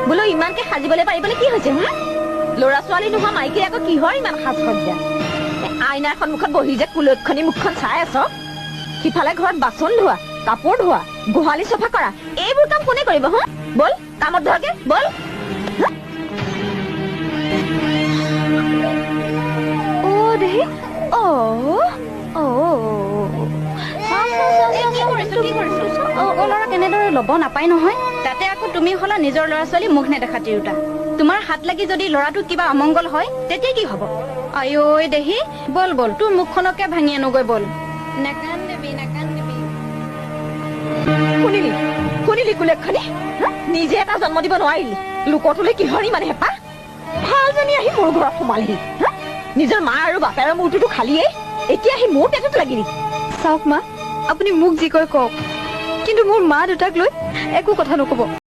বোলো ইমানকে সাজিবলৈ পাৰিবলৈ কি হৈছে? ল'ৰা ছোৱালী নোহোৱা মাইকী আকৌ কিহৰ ইমান সাজ সজ্জা? আইনাৰ সন্মুখত বহি যে কুলক্ষণী মুখখন চাই আছ, সিফালে ঘৰত বাচন ধোৱা, কাপোৰ ধোৱা, গোহালি চফা কৰা, এইবোৰ কাম কোনে কৰিব? হা, বল কামত ধৰাকে বল। ল'ৰা কেনেদৰে ল'ব নাপায় নহয়। তাতে আকৌ তুমি হলা নিজৰ ল'ৰা ছোৱালী মুখ নেদেখা তিৰোতা। তোমাৰ হাত লাগি যদি ল'ৰাটো কিবা অমংগল হয় তেতিয়া কি হব? আই ঐ দেহি, বল বল তোৰ মুখখনকে ভাঙি আনোগৈ বল। নাকান্দিবি নাকান্দিবি। শুনিলি শুনিলি কুলক্ষণী, নিজে এটা জন্ম দিব নোৱাৰিলি, লোকটোলৈ কিহৰ ইমান হেঁপাহ? ভালজনী আহি মোৰ ঘৰত সোমালহি, নিজৰ মা আৰু বাপেৰৰ মূৰটোতো খালিয়েই, এতিয়া আহি মোৰ পেটত লাগিলি। চাওক মা, আপুনি মোক যি কয় কওক, কিন্তু মোৰ মা দেউতাক লৈ একো কথা নকব।